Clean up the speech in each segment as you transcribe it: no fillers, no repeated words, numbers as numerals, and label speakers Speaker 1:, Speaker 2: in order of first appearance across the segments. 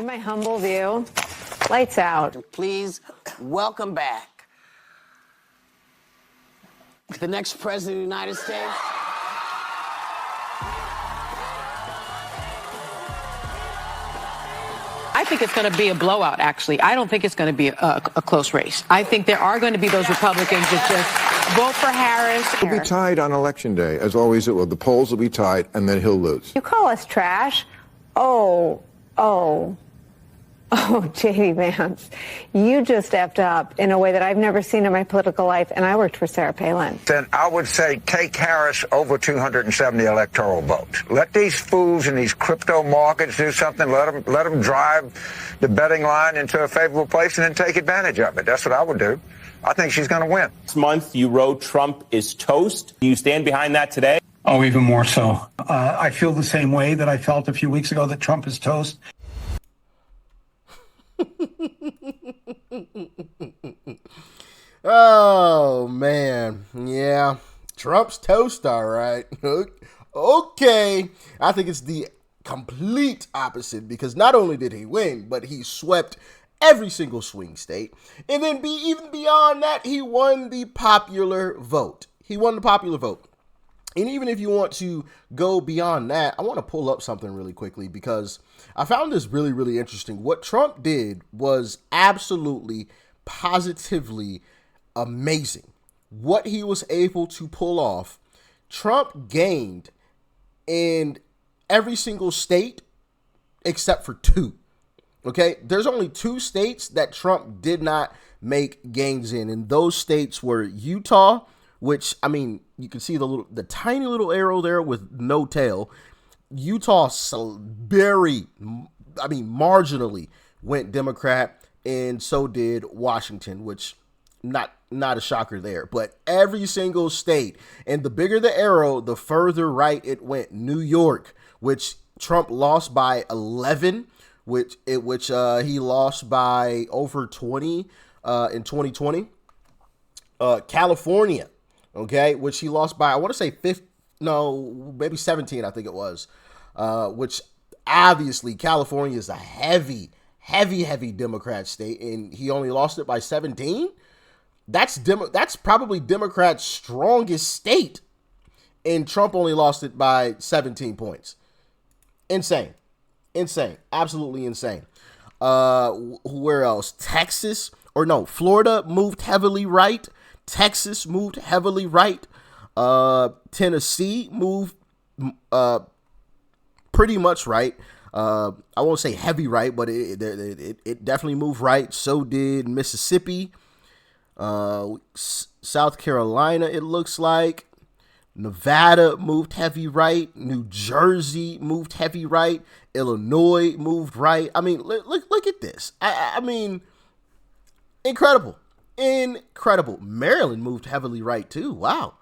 Speaker 1: In my humble view, lights out.
Speaker 2: Please welcome back the next president of the United States.
Speaker 3: I think it's going to be a blowout, actually. I don't think it's going to be a close race. I think there are going to be those Republicans that just vote for Harris.
Speaker 4: It'll be tied on Election Day, as always it will. The polls will be tied, and then he'll lose.
Speaker 1: You call us trash? Oh, J.D. Vance, you just effed up in a way that I've never seen in my political life, and I worked for Sarah Palin.
Speaker 5: Then I would say take Harris over 270 electoral votes. Let these fools in these crypto markets do something. Let them drive the betting line into a favorable place and then take advantage of it. That's what I would do. I think she's going to win.
Speaker 6: This month, you wrote Trump is toast. Do you stand behind that today?
Speaker 7: Oh, even more so. I feel the same way that I felt a few weeks ago that Trump is toast.
Speaker 8: Oh, man. Yeah. Trump's toast, all right. Okay. I think it's the complete opposite because not only did he win, but he swept every single swing state. And then even beyond that, he won the popular vote. He won the popular vote. And even if you want to go beyond that, I want to pull up something really quickly because I found this really, really interesting. What Trump did was absolutely, positively amazing. What he was able to pull off, Trump gained in every single state except for 2. Okay, there's only 2 states that Trump did not make gains in, and those states were Utah, which, I mean, you can see the tiny little arrow there with no tail. Utah marginally went Democrat, and so did Washington, which not a shocker there. But every single state, and the bigger the arrow, the further right it went. New York, which Trump lost by 11, which he lost by over 20 in 2020. California. Okay, which he lost by, I want to say maybe 17, I think it was, which obviously California is a heavy Democrat state, and he only lost it by 17. That's probably Democrats' strongest state, and Trump only lost it by 17 points. Insane, absolutely insane. Where else? Florida moved heavily right. Texas moved heavily right. Tennessee moved pretty much right. I won't say heavy right, but it definitely moved right. So did Mississippi. South Carolina, it looks like. Nevada moved heavy right. New Jersey moved heavy right. Illinois moved right. I mean, look at this. I mean, incredible. Maryland moved heavily right too. Wow.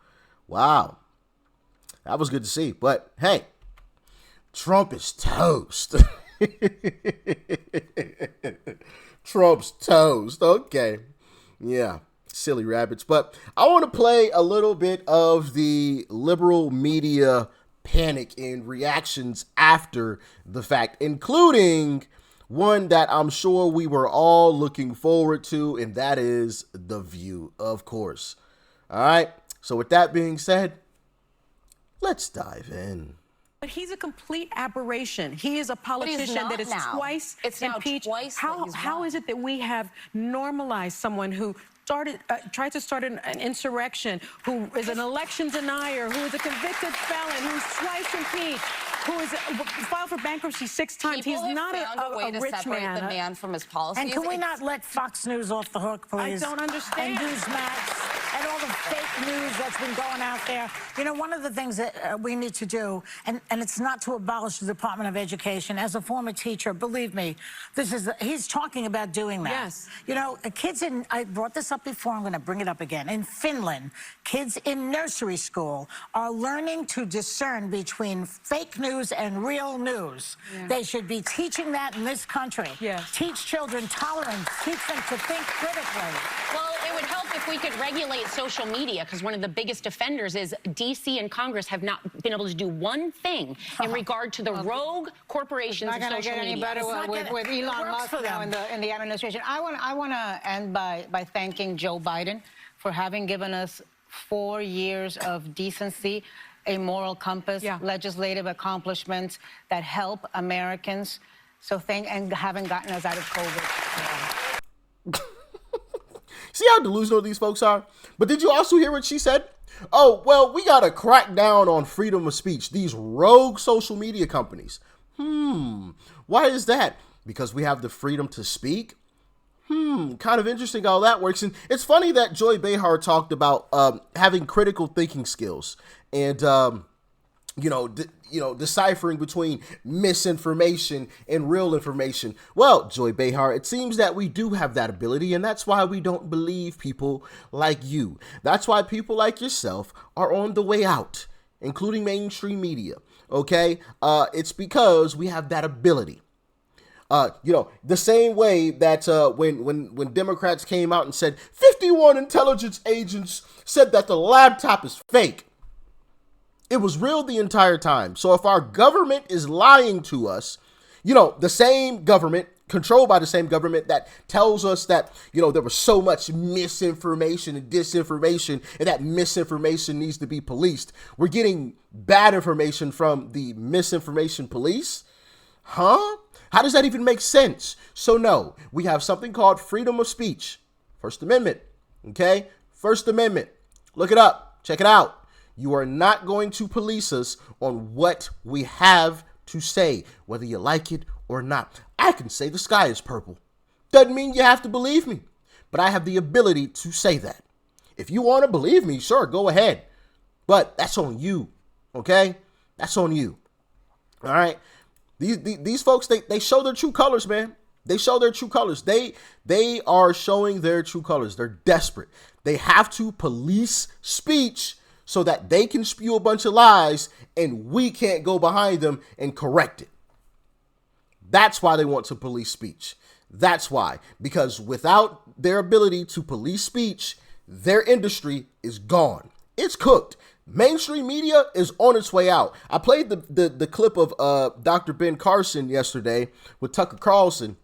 Speaker 8: That was good to see. But hey, Trump is toast. Trump's toast. Okay. Yeah. Silly rabbits. But I want to play a little bit of the liberal media panic and reactions after the fact, including one that I'm sure we were all looking forward to, and that is The View, of course. All right. So with that being said, let's dive in.
Speaker 3: But he's a complete aberration. He is a politician that is twice impeached. How is it that we have normalized someone who tried to start an insurrection, who is an election denier, who is a convicted felon, who's twice impeached, who is filed for bankruptcy 6 times?
Speaker 9: People
Speaker 3: He's not
Speaker 9: a way to
Speaker 3: rich
Speaker 9: separate
Speaker 3: man.
Speaker 9: the man from his policies.
Speaker 10: And can we not let Fox News off the hook, please?
Speaker 3: I don't understand.
Speaker 10: And Newsmax and all the fake news that's been going out there. You know, one of the things that we need to do, and it's not to abolish the Department of Education. As a former teacher, believe me, he's talking about doing that.
Speaker 3: Yes.
Speaker 10: You know, kids I brought this up before, I'm going to bring it up again. In Finland, kids in nursery school are learning to discern between fake news and real news. Yeah. They should be teaching that in this country.
Speaker 3: Yes.
Speaker 10: Teach children tolerance. Teach them to think critically.
Speaker 9: Well, it would help if we could regulate social media, because one of the biggest offenders is D.C. and Congress have not been able to do one thing in regard to the rogue corporations of social media.
Speaker 11: It's not going to get any better with Elon Musk now in the administration. I want to end by thanking Joe Biden for having given us 4 years of decency, a moral compass, legislative accomplishments that help Americans. So and having gotten us out of COVID.
Speaker 8: See how delusional these folks are? But did you also hear what she said? Oh, well, we got to crack down on freedom of speech. These rogue social media companies. Why is that? Because we have the freedom to speak? Kind of interesting how that works. And it's funny that Joy Behar talked about having critical thinking skills and, deciphering between misinformation and real information. Well, Joy Behar, it seems that we do have that ability, and that's why we don't believe people like you. That's why people like yourself are on the way out, including mainstream media. Okay? It's because we have that ability. The same way that when Democrats came out and said 51 intelligence agents said that the laptop is fake, it was real the entire time. So if our government is lying to us, the same government, controlled by the same government that tells us that, there was so much misinformation and disinformation and that misinformation needs to be policed. We're getting bad information from the misinformation police? Huh? How does that even make sense? So no, we have something called freedom of speech. First Amendment. Okay? First Amendment. Look it up. Check it out. You are not going to police us on what we have to say, whether you like it or not. I can say the sky is purple. Doesn't mean you have to believe me, but I have the ability to say that. If you want to believe me, sure, go ahead. But that's on you. Okay? That's on you. All right? These folks, they show their true colors, man. They show their true colors. They are showing their true colors. They're desperate. They have to police speech so that they can spew a bunch of lies and we can't go behind them and correct it. That's why they want to police speech. That's why. Because without their ability to police speech, their industry is gone. It's cooked. Mainstream media is on its way out. I played the clip of Dr. Ben Carson yesterday with Tucker Carlson,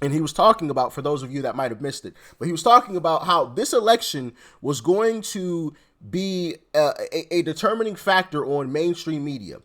Speaker 8: and he was talking about, for those of you that might have missed it, but he was talking about how this election was going to be a determining factor on mainstream media.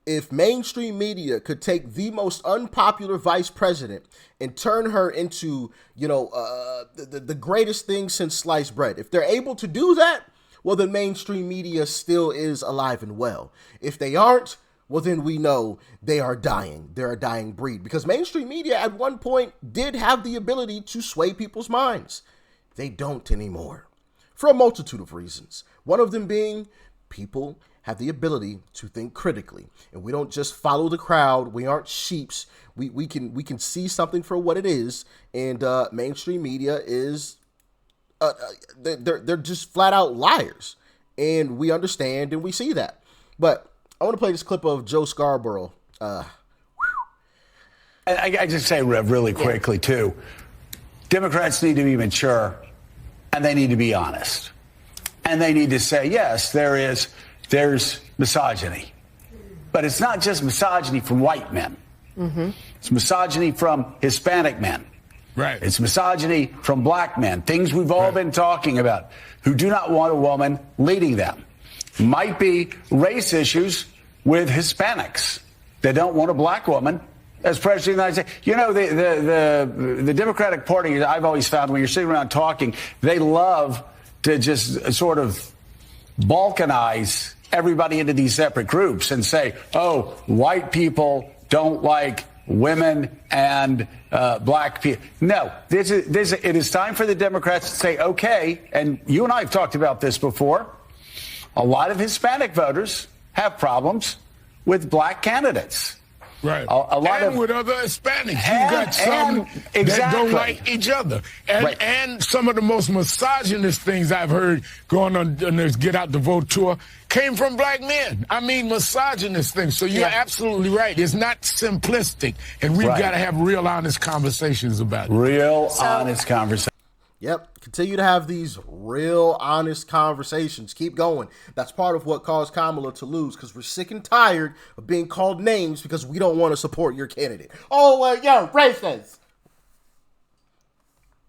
Speaker 8: If mainstream media could take the most unpopular vice president and turn her into, the greatest thing since sliced bread, if they're able to do that, well, then mainstream media still is alive and well. If they aren't, well, then we know they are dying. They're a dying breed, because mainstream media at one point did have the ability to sway people's minds. They don't anymore, for a multitude of reasons. One of them being people have the ability to think critically, and we don't just follow the crowd. We aren't sheeps. We can see something for what it is, and mainstream media is they're just flat out liars, and we understand and we see that. But I want to play this clip of Joe Scarborough.
Speaker 12: I just say really quickly too, Democrats need to be mature, and they need to be honest, and they need to say, yes, there's misogyny, but it's not just misogyny from white men. Mm-hmm. It's misogyny from Hispanic men. Right. It's misogyny from black men, things we've all been talking about, who do not want a woman leading them. Might be race issues with Hispanics. They don't want a black woman as president of the United States. You know, the Democratic Party, I've always found, when you're sitting around talking, they love to just sort of balkanize everybody into these separate groups and say, oh, white people don't like women and black people. No, it is time for the Democrats to say, okay, and you and I have talked about this before, a lot of Hispanic voters have problems with black candidates.
Speaker 13: Right.
Speaker 12: A lot
Speaker 13: and
Speaker 12: of,
Speaker 13: with other Hispanics. You got some that don't like each other. And some of the most misogynist things I've heard going on this Get Out the Vote tour came from black men. I mean, misogynist things. So you're absolutely right. It's not simplistic. And we've got to have real honest conversations about it.
Speaker 12: Real honest conversations.
Speaker 8: Yep. Continue to have these real, honest conversations. Keep going. That's part of what caused Kamala to lose, because we're sick and tired of being called names because we don't want to support your candidate. Oh, well, yo, racist.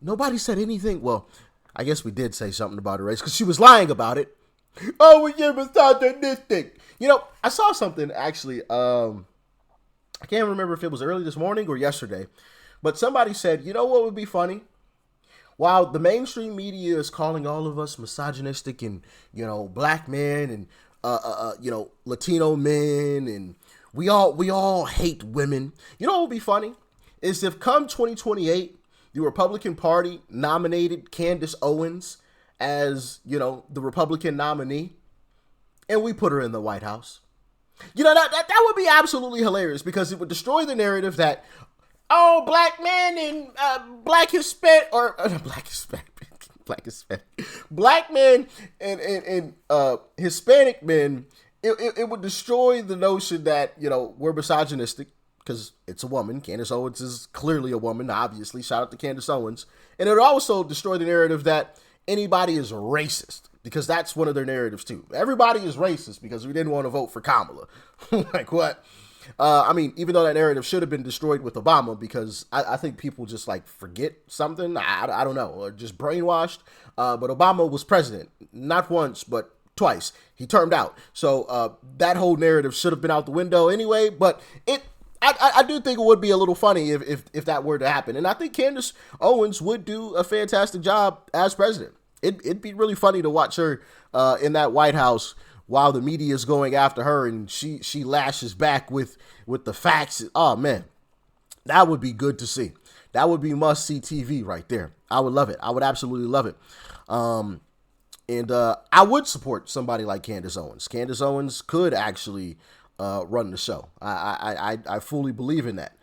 Speaker 8: Nobody said anything. Well, I guess we did say something about a race because she was lying about it. Oh, well, you're misogynistic. You know, I saw something actually. I can't remember if it was early this morning or yesterday, but somebody said, you know what would be funny? While the mainstream media is calling all of us misogynistic and, you know, black men and, you know, Latino men, and we all hate women. You know what would be funny is if come 2028, the Republican Party nominated Candace Owens as, you know, the Republican nominee, and we put her in the White House. You know, that would be absolutely hilarious, because it would destroy the narrative that, oh, black men and black Hispanic and Hispanic men, it would destroy the notion that, you know, we're misogynistic because it's a woman. Candace Owens is clearly a woman, obviously. Shout out to Candace Owens. And it would also destroy the narrative that anybody is racist, because that's one of their narratives too. Everybody is racist because we didn't want to vote for Kamala. Like what? I mean, even though that narrative should have been destroyed with Obama, because I think people just like forget something. I don't know, or just brainwashed. But Obama was president, not once, but twice. He termed out. So that whole narrative should have been out the window anyway. But I do think it would be a little funny if that were to happen. And I think Candace Owens would do a fantastic job as president. It'd be really funny to watch her in that White House while the media is going after her, and she lashes back with the facts. Oh, man, that would be good to see. That would be must-see TV right there. I would love it. I would absolutely love it. And I would support somebody like Candace Owens. Candace Owens could actually run the show. I fully believe in that.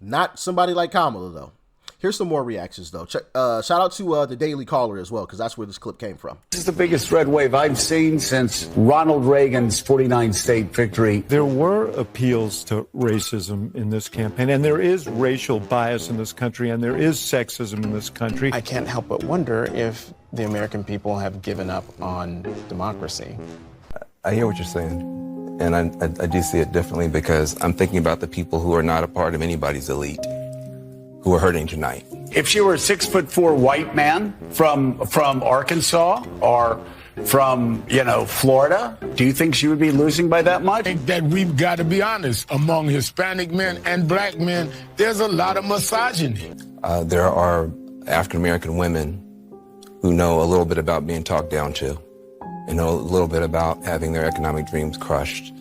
Speaker 8: Not somebody like Kamala, though. Here's some more reactions, though. Shout out to the Daily Caller as well, because that's where this clip came from.
Speaker 12: This is the biggest red wave I've seen since Ronald Reagan's 49-state victory.
Speaker 14: There were appeals to racism in this campaign, and there is racial bias in this country, and there is sexism in this country.
Speaker 15: I can't help but wonder if the American people have given up on democracy.
Speaker 16: I hear what you're saying, and I do see it differently, because I'm thinking about the people who are not a part of anybody's elite, who are hurting tonight.
Speaker 12: If she were a 6'4" white man from Arkansas or from, you know, Florida, do you think she would be losing by that much?
Speaker 13: I think that we've got to be honest. Among Hispanic men and black men, there's a lot of misogyny.
Speaker 16: There are African-American women who know a little bit about being talked down to, and know a little bit about having their economic dreams crushed,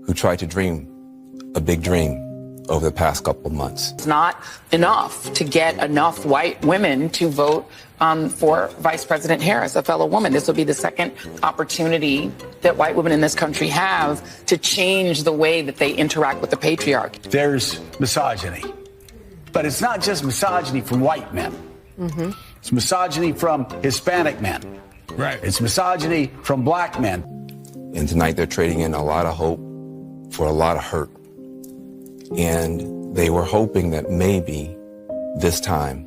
Speaker 16: who try to dream a big dream over the past couple of months.
Speaker 17: It's not enough to get enough white women to vote for Vice President Harris, a fellow woman. This will be the second opportunity that white women in this country have to change the way that they interact with the patriarchy.
Speaker 12: There's misogyny, but it's not just misogyny from white men. Mm-hmm. It's misogyny from Hispanic men.
Speaker 13: Right.
Speaker 12: It's misogyny from black men.
Speaker 16: And tonight they're trading in a lot of hope for a lot of hurt. And they were hoping that maybe this time,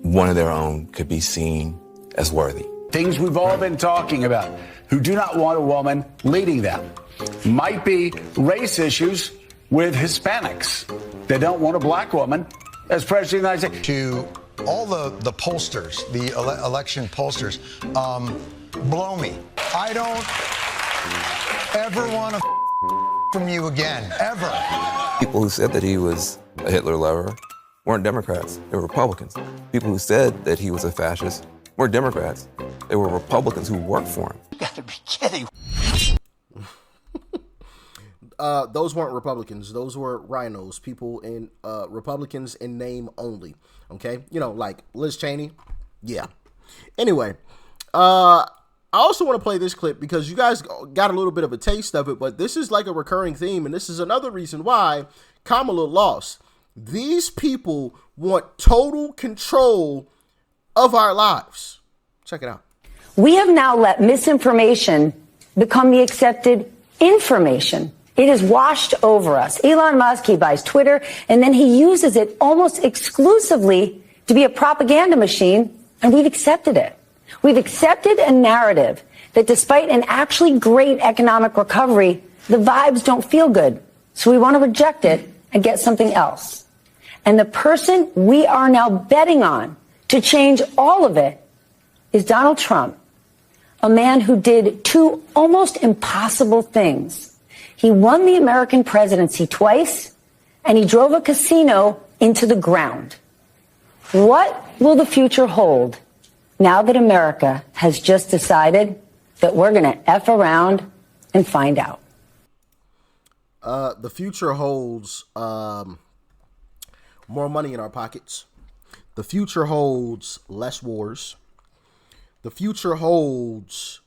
Speaker 16: one of their own could be seen as worthy.
Speaker 12: Things we've all been talking about, who do not want a woman leading them. Might be race issues with Hispanics. They don't want a black woman as president of the United States.
Speaker 18: To all the pollsters, the election pollsters, blow me. I don't ever want to from you again, ever.
Speaker 16: People who said that he was a Hitler lover weren't Democrats, they were Republicans. People who said that he was a fascist weren't Democrats, they were Republicans who worked for him.
Speaker 2: You gotta be kidding.
Speaker 8: Those weren't Republicans. Those were rhinos, people in Republicans in name only. Okay, you know, like Liz Cheney. Yeah. Anyway, I also want to play this clip because you guys got a little bit of a taste of it, but this is like a recurring theme, and this is another reason why Kamala lost. These people want total control of our lives. Check it out.
Speaker 19: We have now let misinformation become the accepted information It has washed over us. Elon Musk, he buys Twitter, and then he uses it almost exclusively to be a propaganda machine, and we've accepted it. We've accepted a narrative that despite an actually great economic recovery, the vibes don't feel good. So we want to reject it and get something else. And the person we are now betting on to change all of it is Donald Trump, a man who did two almost impossible things. He won the American presidency twice, and he drove a casino into the ground. What will the future hold now that America has just decided that we're going to F around and find out?
Speaker 8: The future holds more money in our pockets. The future holds less wars. The future holds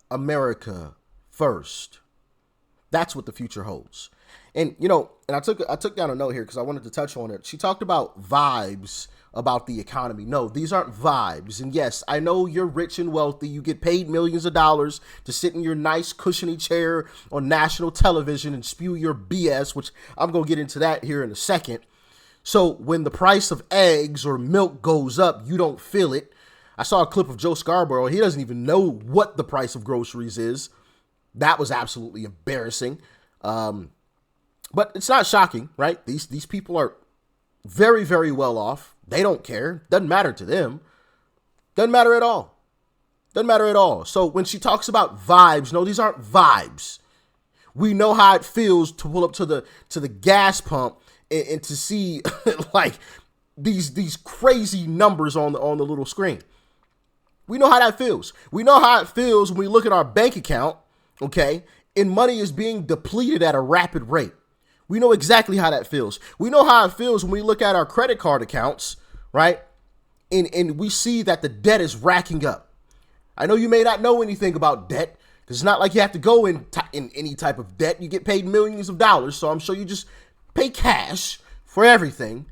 Speaker 8: America first. That's what the future holds. And, you know, and I took down a note here because I wanted to touch on it. She talked about vibes about the economy. No, these aren't vibes. And yes, I know you're rich and wealthy. You get paid millions of dollars to sit in your nice cushiony chair on national television and spew your BS, which I'm going to get into that here in a second. So when the price of eggs or milk goes up, you don't feel it. I saw a clip of Joe Scarborough. He doesn't even know what the price of groceries is. That was absolutely embarrassing. But it's not shocking, right? These people are very, very well off. They don't care. Doesn't matter to them. Doesn't matter at all. Doesn't matter at all. So when she talks about vibes, no, these aren't vibes. We know how it feels to pull up to the gas pump and to see like these crazy numbers on the little screen. We know how that feels. We know how it feels when we look at our bank account, okay, and money is being depleted at a rapid rate. We know exactly how that feels. We know how it feels when we look at our credit card accounts, right? And we see that the debt is racking up. I know you may not know anything about debt because it's not like you have to go in any type of debt. You get paid millions of dollars, so I'm sure you just pay cash for everything.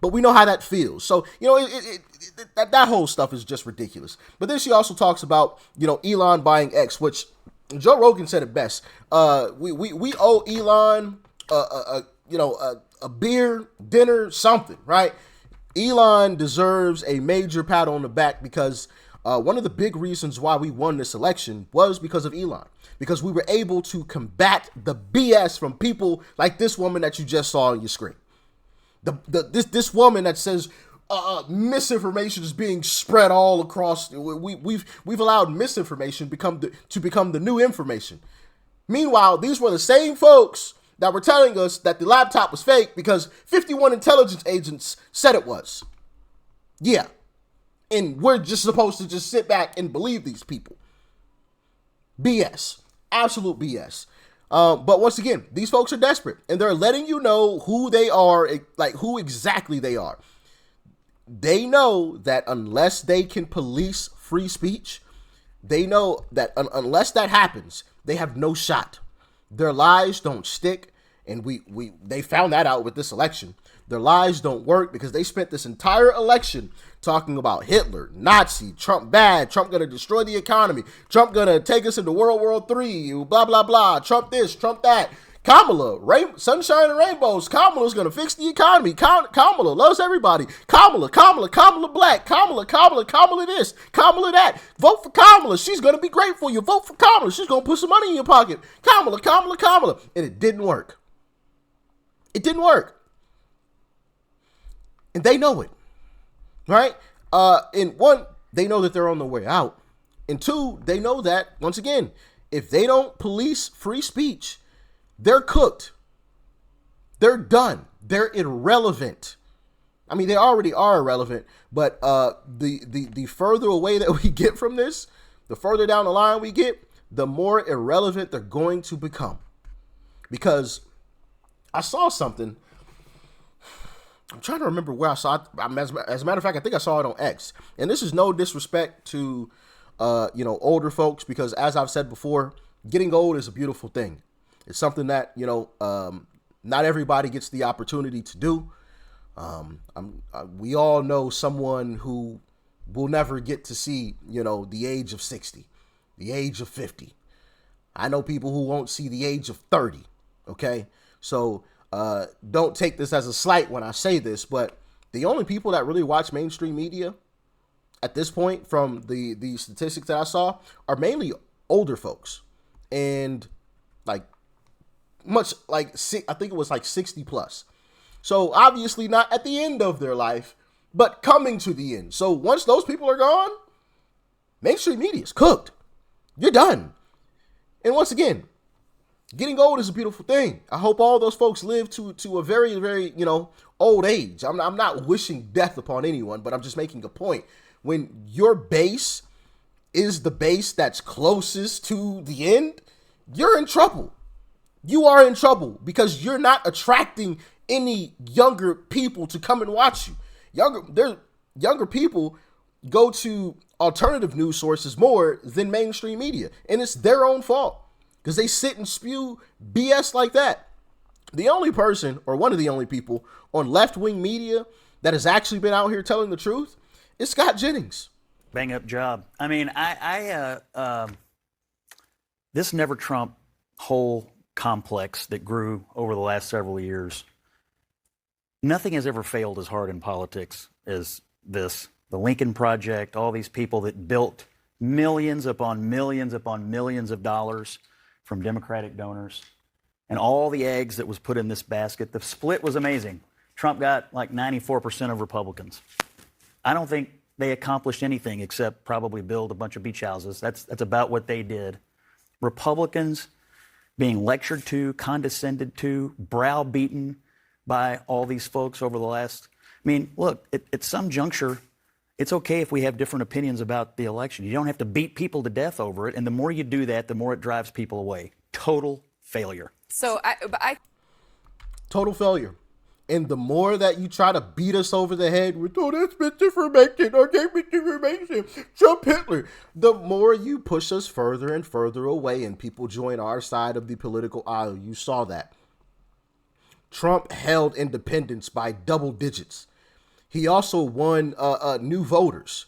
Speaker 8: But we know how that feels. So, you know, that whole stuff is just ridiculous. But then she also talks about, you know, Elon buying X, which Joe Rogan said it best. We owe Elon a beer, dinner, something, right? Elon deserves a major pat on the back because one of the big reasons why we won this election was because of Elon. Because we were able to combat the BS from people like this woman that you just saw on your screen. This woman that says misinformation is being spread all across. We've allowed misinformation to become the new information. Meanwhile, these were the same folks that were telling us that the laptop was fake because 51 intelligence agents said it was. Yeah. And we're just supposed to just sit back and believe these people. BS. Absolute BS. But once again, these folks are desperate and they're letting you know who they are, like who exactly they are. They know that unless they can police free speech, they know that unless that happens, they have no shot. Their lies don't stick. And they found that out with this election. Their lies don't work because they spent this entire election talking about Hitler, Nazi, Trump bad, Trump going to destroy the economy, Trump going to take us into World War III, blah, blah, blah, Trump this, Trump that. Kamala, sunshine and rainbows. Kamala's going to fix the economy. Kamala loves everybody. Kamala black. Kamala this, Kamala that. Vote for Kamala. She's going to be great for you. Vote for Kamala. She's going to put some money in your pocket. Kamala. And it didn't work. It didn't work. And they know it. Right? And one, they know that they're on the way out. And two, they know that, once again, if they don't police free speech, they're cooked. They're done. They're irrelevant. I mean, they already are irrelevant, but the further away that we get from this, the further down the line we get, the more irrelevant they're going to become. Because I saw something. I'm trying to remember where I saw it. As a matter of fact, I think I saw it on X. And this is no disrespect to, older folks, because as I've said before, getting old is a beautiful thing. It's something that, not everybody gets the opportunity to do. We all know someone who will never get to see, the age of 60, the age of 50. I know people who won't see the age of 30. Okay, so don't take this as a slight when I say this, but the only people that really watch mainstream media at this point, from the statistics that I saw, are mainly older folks, and I think it was like 60 plus. So obviously not at the end of their life, but coming to the end. So once those people are gone, mainstream media is cooked. You're done. And once again, getting old is a beautiful thing. I hope all those folks live to a very, very, old age. I'm not wishing death upon anyone, but I'm just making a point. When your base is the base that's closest to the end, you're in trouble. You are in trouble because you're not attracting any younger people to come and watch you. Younger people go to alternative news sources more than mainstream media, and it's their own fault because they sit and spew BS like that. The only person, or one of the only people on left-wing media that has actually been out here telling the truth is Scott Jennings.
Speaker 20: Bang up job. I mean, this Never Trump whole complex that grew over the last several years, nothing has ever failed as hard in politics as this. The Lincoln Project, all these people that built millions upon millions upon millions of dollars from Democratic donors, and all the eggs that was put in this basket. The split was amazing. Trump got like 94% of Republicans. I don't think they accomplished anything except probably build a bunch of beach houses. That's about what they did. Republicans being lectured to, condescended to, browbeaten by all these folks over the last... I mean, look, at some juncture, it's okay if we have different opinions about the election. You don't have to beat people to death over it, and the more you do that, the more it drives people away. Total failure.
Speaker 8: Total failure. And the more that you try to beat us over the head with, oh, that's misinformation, or gave misinformation, Trump Hitler, the more you push us further and further away and people join our side of the political aisle. You saw that. Trump held independents by double digits. He also won new voters.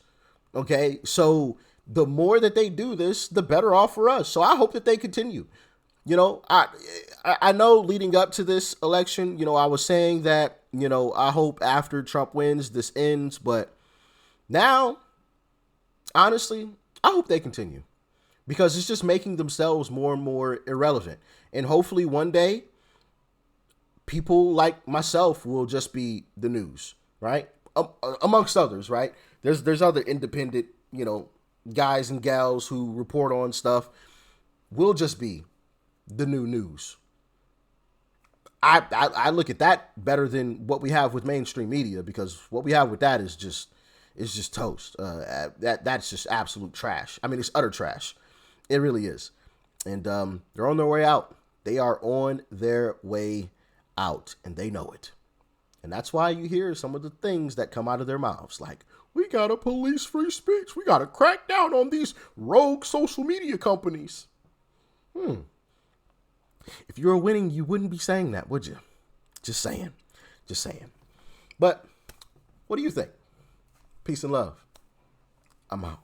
Speaker 8: Okay, so the more that they do this, the better off for us. So I hope that they continue. I know leading up to this election, I was saying that, I hope after Trump wins, this ends. But now, honestly, I hope they continue because it's just making themselves more and more irrelevant. And hopefully one day, people like myself will just be the news, right? Amongst others, right? There's other independent, guys and gals who report on stuff. We'll just be the new news. I look at that better than what we have with mainstream media, because what we have with that is just toast. That's just absolute trash. I mean, it's utter trash. It really is. And they're on their way out. They are on their way out, and they know it. And that's why you hear some of the things that come out of their mouths, like, we gotta police free speech. We gotta crack down on these rogue social media companies. If you were winning, you wouldn't be saying that, would you? Just saying. But what do you think? Peace and love. I'm out.